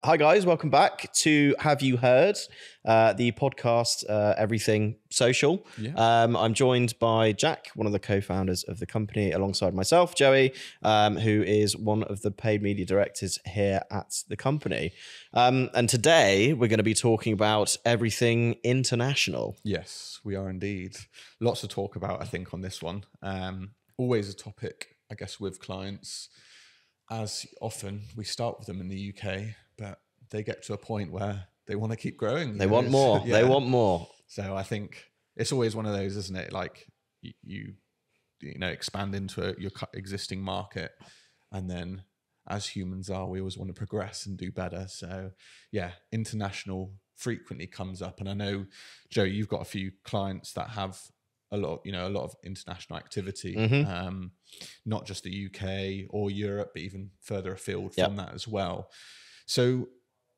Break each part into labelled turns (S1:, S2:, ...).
S1: Hi guys, welcome back to Have You Heard, the podcast, Everything Social.
S2: Yeah.
S1: I'm joined by Jack, one of the co-founders of the company, alongside myself, Joey, who is one of the paid media directors here at the company. And today we're going to be talking about everything international.
S2: Yes, we are indeed. Lots to talk about, I think, on this one. Always a topic, I guess, with clients. As often, we start with them in the UK, but they get to a point where they want to keep growing.
S1: They want more. Yeah. They want more.
S2: So I think it's always one of those, isn't it? Like you expand into your existing market, and then as humans are, we always want to progress and do better. So yeah, international frequently comes up, and I know, Joe, you've got a few clients that have a lot of international activity, not just the UK or Europe, but even further afield from that as well. So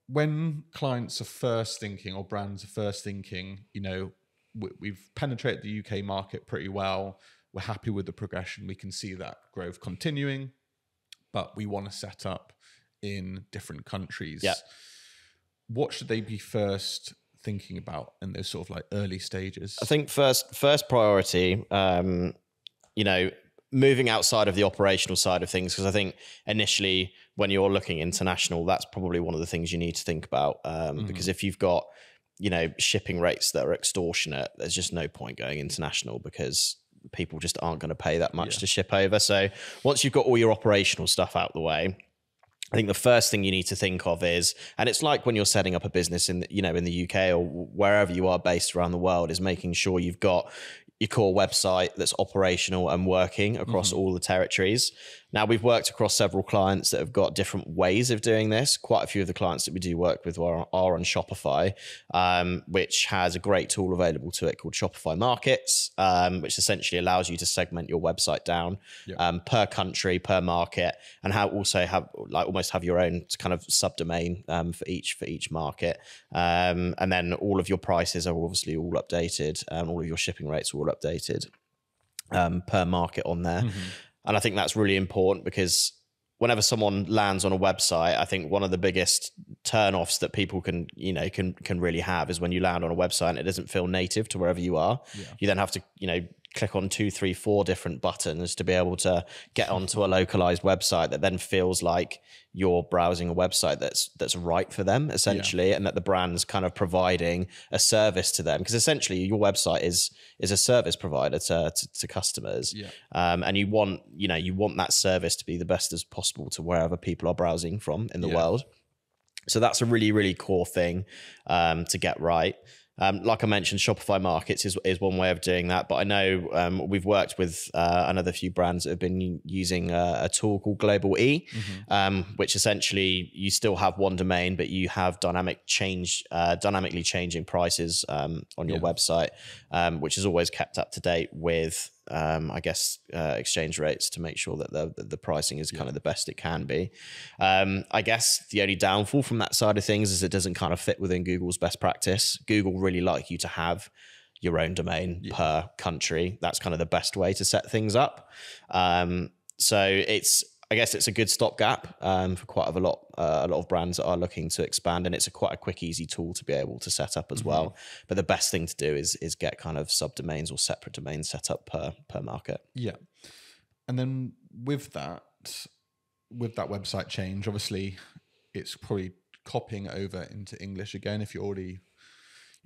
S2: when clients are first thinking, or brands are first thinking, we've penetrated the UK market pretty well. We're happy with the progression. We can see that growth continuing, but we want to set up in different countries.
S1: Yeah.
S2: What should they be first thinking about in those sort of like early stages?
S1: I think first priority, moving outside of the operational side of things, because I think initially when you're looking international, that's probably one of the things you need to think about. Because if you've got, shipping rates that are extortionate, there's just no point going international because people just aren't going to pay that much to ship over. So once you've got all your operational stuff out the way, I think the first thing you need to think of is, and it's like when you're setting up a business in the UK or wherever you are based around the world, is making sure you've got your core website that's operational and working across all the territories. Now, we've worked across several clients that have got different ways of doing this. Quite a few of the clients that we do work with are on Shopify, which has a great tool available to it called Shopify Markets, which essentially allows you to segment your website down per country, per market, and almost have your own kind of subdomain for each market. And then all of your prices are obviously all updated. All of your shipping rates are all updated per market on there. And I think that's really important because whenever someone lands on a website, I think one of the biggest turnoffs that people can really have is when you land on a website and it doesn't feel native to wherever you are. Yeah. You then have to, click on 2, 3, 4 different buttons to be able to get onto a localized website that then feels like you're browsing a website that's right for them, essentially, and that the brand's kind of providing a service to them, because essentially your website is a service provider to customers. And you want that service to be the best as possible to wherever people are browsing from in the world. So that's a really, really core thing to get right. Like I mentioned, Shopify Markets is one way of doing that. But I know we've worked with another few brands that have been using a tool called Global E, which essentially you still have one domain, but you have dynamically changing prices on your website, which is always kept up to date with exchange rates to make sure that the pricing is kind of the best it can be. I guess the only downfall from that side of things is it doesn't kind of fit within Google's best practice. Google really like you to have your own domain per country. That's kind of the best way to set things up. So I guess it's a good stopgap for quite a lot of brands that are looking to expand, and it's quite a quick, easy tool to be able to set up as well. But the best thing to do is get kind of subdomains or separate domains set up per market. Yeah,
S2: and then with that website change, obviously, it's probably copying over into English again. If you're already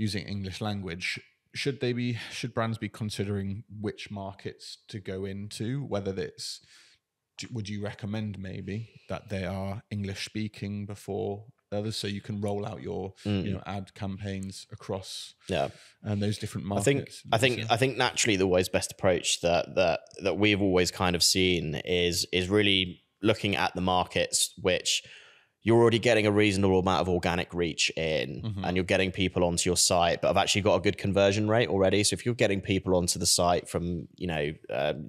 S2: using English language, should brands be considering which markets to go into? Would you recommend maybe that they are English speaking before others, so you can roll out your ad campaigns across those different markets?
S1: I think naturally the always best approach that we've always kind of seen is really looking at the markets which you're already getting a reasonable amount of organic reach in, and you're getting people onto your site, but I've actually got a good conversion rate already. So if you're getting people onto the site from,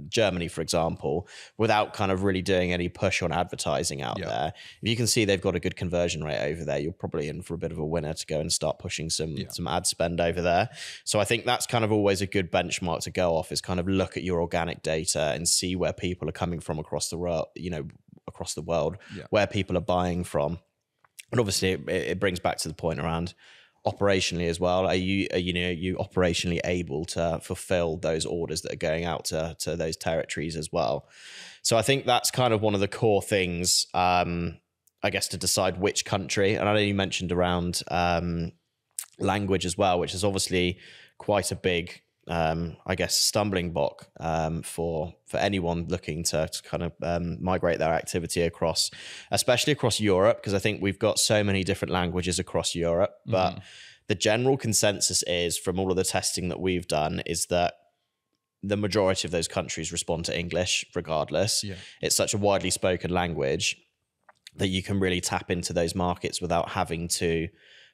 S1: Germany, for example, without kind of really doing any push on advertising out there, if you can see they've got a good conversion rate over there, you're probably in for a bit of a winner to go and start pushing some ad spend over there. So I think that's kind of always a good benchmark to go off, is kind of look at your organic data and see where people are coming from across the world, where people are buying from. And obviously it brings back to the point around operationally as well. Are you operationally able to fulfill those orders that are going out to those territories as well? So I think that's kind of one of the core things, I guess, to decide which country. And I know you mentioned around language as well, which is obviously quite a big, I guess, stumbling block for anyone looking to kind of migrate their activity across, especially across Europe, because I think we've got so many different languages across Europe. But the general consensus is, from all of the testing that we've done, is that the majority of those countries respond to English regardless.
S2: Yeah.
S1: It's such a widely spoken language that you can really tap into those markets without having to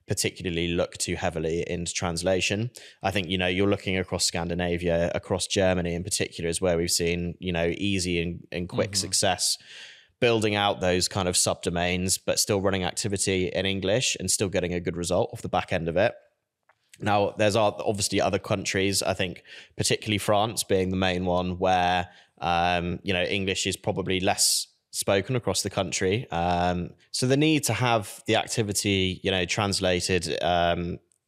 S1: particularly look too heavily into translation. I think, you're looking across Scandinavia, across Germany in particular, is where we've seen, easy and quick success building out those kind of subdomains, but still running activity in English and still getting a good result off the back end of it. Now, there's obviously other countries, I think, particularly France being the main one, where, English is probably less spoken across the country. So the need to have the activity, translated,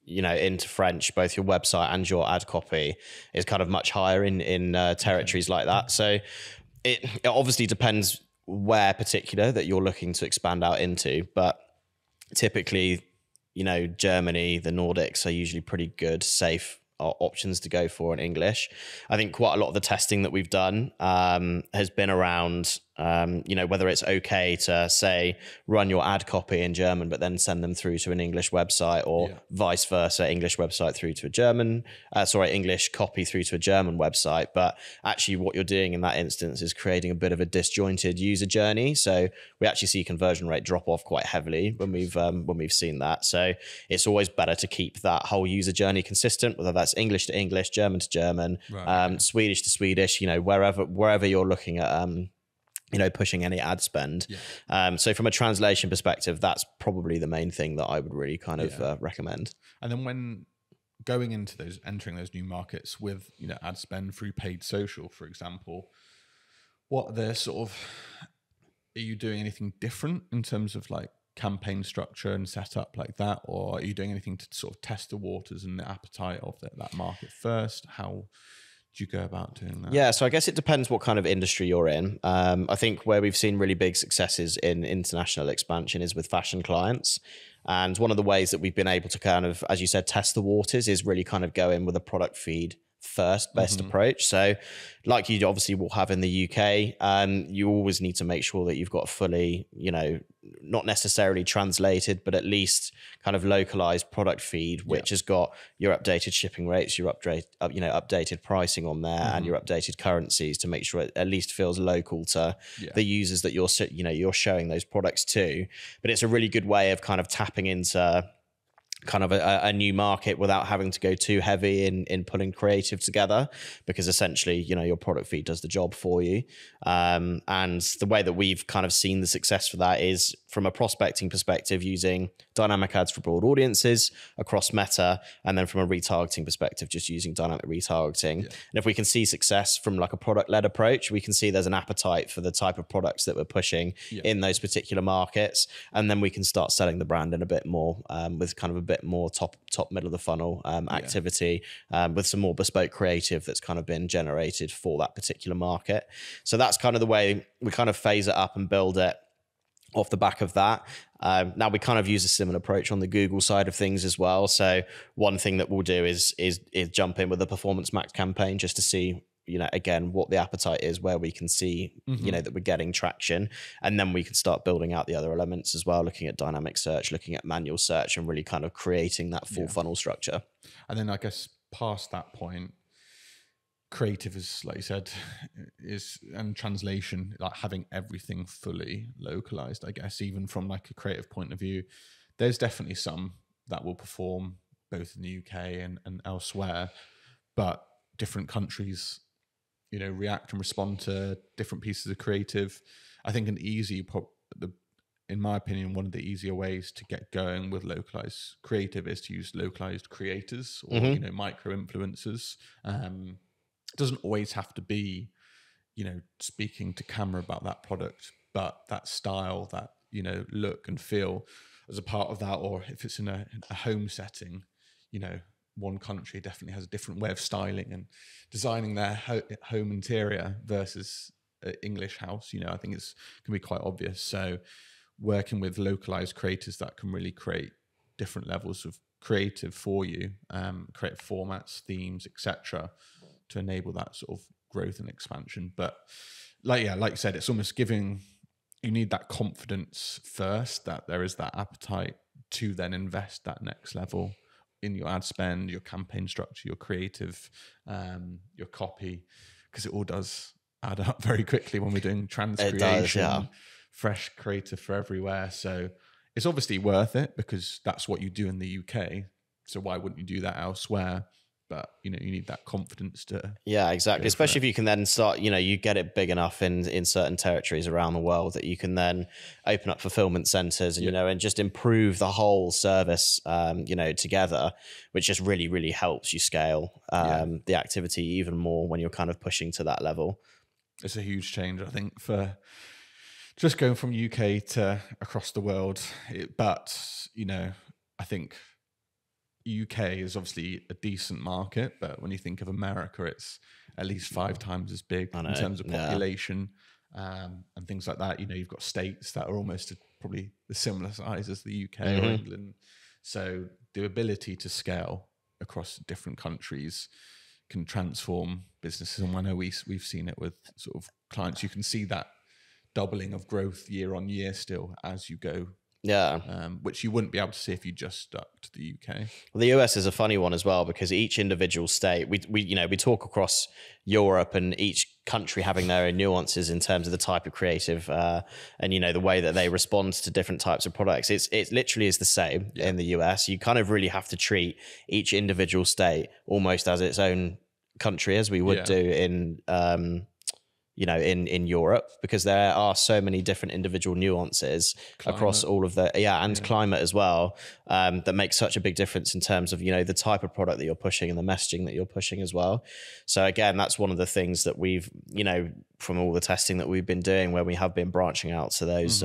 S1: into French, both your website and your ad copy, is kind of much higher in territories like that. So it obviously depends where particular that you're looking to expand out into, but typically, Germany, the Nordics are usually pretty good, safe options to go for in English. I think quite a lot of the testing that we've done has been around, whether it's okay to say run your ad copy in German, but then send them through to an English website, or vice versa, English website through to a English copy through to a German website. But actually what you're doing in that instance is creating a bit of a disjointed user journey. So we actually see conversion rate drop off quite heavily when we've seen that. So it's always better to keep that whole user journey consistent, whether that's English to English, German to German, Swedish to Swedish, wherever you're looking at, pushing any ad spend. So from a translation perspective, that's probably the main thing that I would really kind of recommend.
S2: And then when going into entering those new markets with, ad spend through paid social, for example, what they're are you doing anything different in terms of like campaign structure and setup like that? Or are you doing anything to sort of test the waters and the appetite of that market first? How do you go about doing that?
S1: Yeah, so I guess it depends what kind of industry you're in. I think where we've seen really big successes in international expansion is with fashion clients. And one of the ways that we've been able to kind of, as you said, test the waters is really kind of go in with a product feed first best approach. So like you obviously will have in the UK, you always need to make sure that you've got a fully, not necessarily translated, but at least kind of localized product feed, which has got your updated shipping rates, your updated pricing on there, and your updated currencies to make sure it at least feels local to the users that you're showing those products to. But it's a really good way of kind of tapping into kind of a new market without having to go too heavy in pulling creative together, because essentially, your product feed does the job for you. And the way that we've kind of seen the success for that is from a prospecting perspective, using dynamic ads for broad audiences across Meta, and then from a retargeting perspective, just using dynamic retargeting. And if we can see success from like a product-led approach, we can see there's an appetite for the type of products that we're pushing in those particular markets. And then we can start selling the brand in a bit more with kind of a bit more top middle of the funnel activity with some more bespoke creative that's kind of been generated for that particular market. So that's kind of the way we kind of phase it up and build it off the back of that. Now we kind of use a similar approach on the Google side of things as well. So one thing that we'll do is jump in with a performance max campaign just to see, again, what the appetite is, where we can see, that we're getting traction. And then we can start building out the other elements as well, looking at dynamic search, looking at manual search, and really kind of creating that full funnel structure.
S2: And then I guess past that point, creative is, like you said, and translation, like having everything fully localized, I guess, even from like a creative point of view. There's definitely some that will perform both in the UK and elsewhere, but different countries, react and respond to different pieces of creative. I think in my opinion, one of the easier ways to get going with localized creative is to use localized creators or, micro influencers. It doesn't always have to be, speaking to camera about that product, but that style, that, look and feel. as a part of that, or if it's in a home setting, you know, one country definitely has a different way of styling and designing their home interior versus an English house. You know, I think can be quite obvious. So working with localized creators that can really create different levels of creative for you, create formats, themes, etc., to enable that sort of growth and expansion. But like you said, it's almost you need that confidence first, that there is that appetite to then invest that next level in your ad spend, your campaign structure, your creative, your copy, because it all does add up very quickly when we're doing transcreation, fresh creative for everywhere. So it's obviously worth it because that's what you do in the UK. So why wouldn't you do that elsewhere? But, you know, you need that confidence to...
S1: Yeah, exactly. Especially if you can then start, you know, you get it big enough in certain territories around the world that you can then open up fulfillment centers and, you know, and just improve the whole service, you know, together, which just really, really helps you scale the activity even more when you're kind of pushing to that level.
S2: It's a huge change, I think, for just going from UK to across the world. But, you know, I think... UK is obviously a decent market, but when you think of America, it's at least 5 times as big in terms of population and things like that. You know, you've got states that are almost probably the similar size as the UK or England. So the ability to scale across different countries can transform businesses. And I know we've seen it with sort of clients. You can see that doubling of growth year on year still as you go.
S1: Yeah.
S2: Which you wouldn't be able to see if you just stuck to the UK.
S1: Well, the US is a funny one as well because each individual state, we talk across Europe and each country having their own nuances in terms of the type of creative and, you know, the way that they respond to different types of products. It literally is the same in the US. You kind of really have to treat each individual state almost as its own country, as we would do in you know, in Europe, because there are so many different individual nuances across all of the, climate as well, that makes such a big difference in terms of, you know, the type of product that you're pushing and the messaging that you're pushing as well. So again, that's one of the things that we've, you know, from all the testing that we've been doing where we have been branching out to those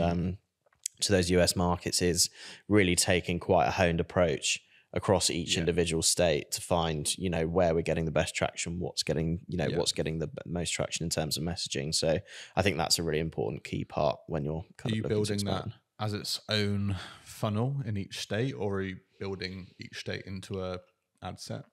S1: US markets, is really taking quite a honed approach across each individual state to find, you know, where we're getting the best traction, what's getting, you know, what's getting the most traction in terms of messaging. So I think that's a really important key part when you're kind of
S2: building that as its own funnel in each state, or are you building each state into a ad set?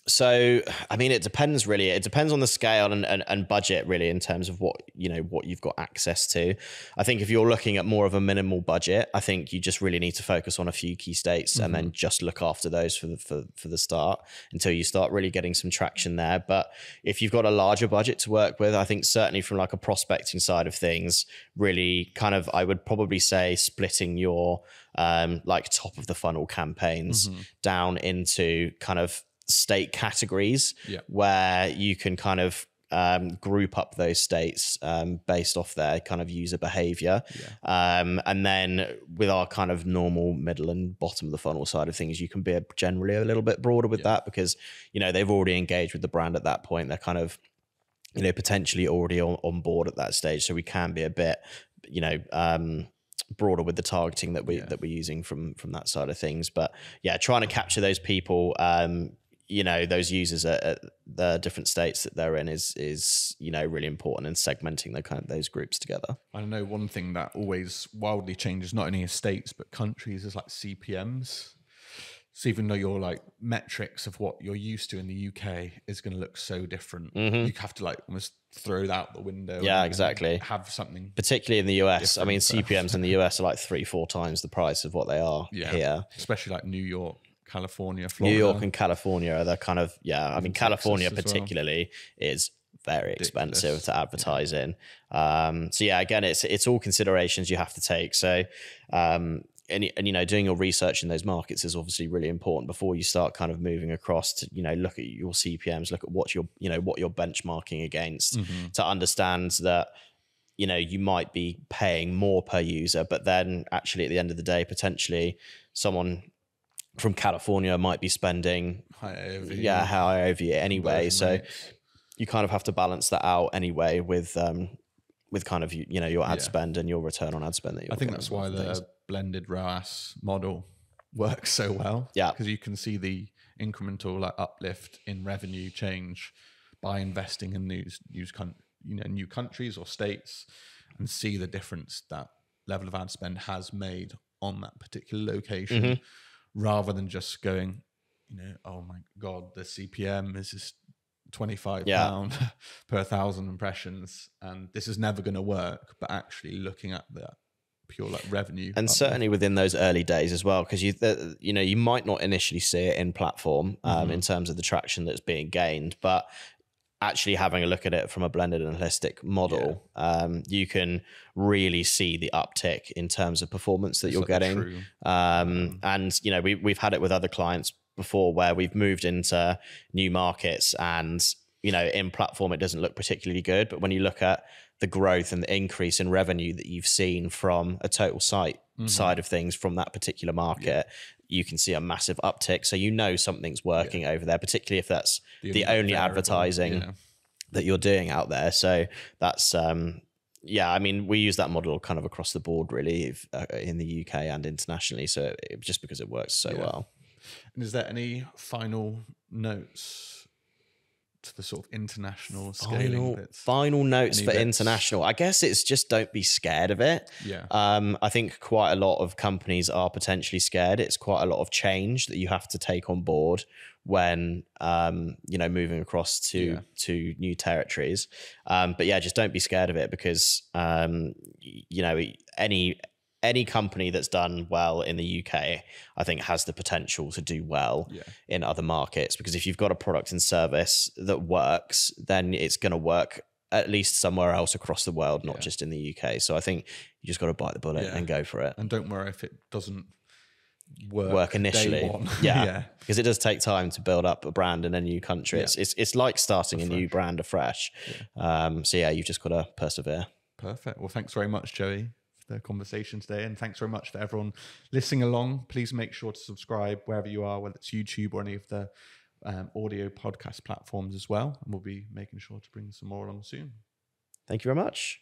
S1: So, I mean, it depends really. It depends on the scale and budget really in terms of what, you know, what you've got access to. I think if you're looking at more of a minimal budget, I think you just really need to focus on a few key states and then just look after those for the start until you start really getting some traction there. But if you've got a larger budget to work with, I think certainly from like a prospecting side of things, really kind of, I would probably say splitting your like top of the funnel campaigns down into kind of state categories where you can kind of group up those states based off their kind of user behavior. And then with our kind of normal middle and bottom of the funnel side of things, you can be generally a little bit broader with that because, you know, they've already engaged with the brand at that point. They're kind of, you know, potentially already on board at that stage. So we can be a bit, you know, broader with the targeting that we're using from that side of things. But yeah, trying to capture those people, you know, those users at the different states that they're in is, you know, really important, and segmenting the kind of those groups together.
S2: I know one thing that always wildly changes, not only in states, but countries, is like CPMs. So even though your like metrics of what you're used to in the UK is going to look so different, you have to like almost throw that out the window.
S1: Yeah, exactly.
S2: Have something.
S1: Particularly in the US. I mean, CPMs in the US are like 3-4 times the price of what they are here.
S2: Especially like New York, California, Florida.
S1: New York and California are the kind of, I mean, California particularly is very expensive to advertise in. So yeah, again, it's all considerations you have to take. So, and you know, doing your research in those markets is obviously really important before you start kind of moving across to, you know, look at your CPMs, look at what you're benchmarking against to understand that, you know, you might be paying more per user, but then actually at the end of the day, potentially someone from California might be spending higher over you anyway. So you kind of have to balance that out anyway with kind of, you know, your ad spend and your return on ad spend. That you're
S2: I think that's why the blended ROAS model works so well.
S1: Yeah.
S2: Because you can see the incremental like uplift in revenue change by investing in new countries or states, and see the difference that level of ad spend has made on that particular location, rather than just going, oh my God, the CPM is just £25 per 1,000 impressions, and this is never going to work. But actually looking at the pure like revenue,
S1: and certainly within those early days as well, because you might not initially see it in platform in terms of the traction that's being gained, but actually having a look at it from a blended and holistic model, you can really see the uptick in terms of performance that you're getting. And we've had it with other clients before where we've moved into new markets, and in platform it doesn't look particularly good, but when you look at the growth and the increase in revenue that you've seen from a total site side of things from that particular market, you can see a massive uptick. So something's working over there, particularly if that's the only advertising that you're doing out there. So that's we use that model kind of across the board really, in the UK and internationally, so just because it works so well.
S2: And is there any final notes to the sort of international scaling bits?
S1: Final notes for international. I guess it's just don't be scared of it. I think quite a lot of companies are potentially scared. It's quite a lot of change that you have to take on board when moving across to new territories. But just don't be scared of it, because any company that's done well in the UK, I think, has the potential to do well in other markets, because if you've got a product and service that works, then it's going to work at least somewhere else across the world, not just in the UK. So I think you just got to bite the bullet and go for it.
S2: And don't worry if it doesn't
S1: work initially. Because it does take time to build up a brand in a new country. It's like starting a new brand afresh. You've just got to persevere.
S2: Perfect. Well, thanks very much, Joey, the conversation today, and thanks very much for everyone listening along. Please make sure to subscribe wherever you are, whether it's YouTube or any of the audio podcast platforms as well, and we'll be making sure to bring some more along soon.
S1: Thank you very much.